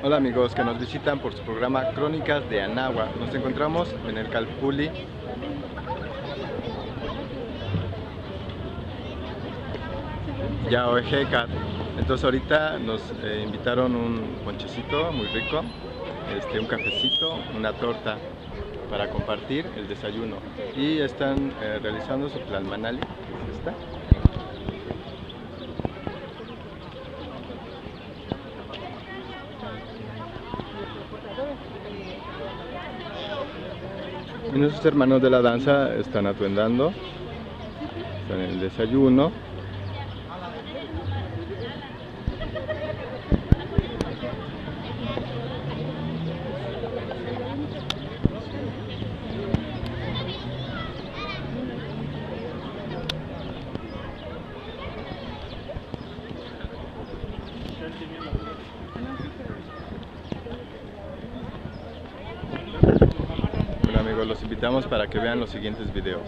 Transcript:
Hola amigos que nos visitan por su programa Crónicas de Anáhuac. Nos encontramos en el Calpulli Yaoejecat. Entonces ahorita nos invitaron un ponchecito muy rico, un cafecito, una torta para compartir el desayuno. Y están realizando su tlalmanali, que es esta. Y nuestros hermanos de la danza están atuendando, están en el desayuno. Bueno amigos, los invitamos para que vean los siguientes videos.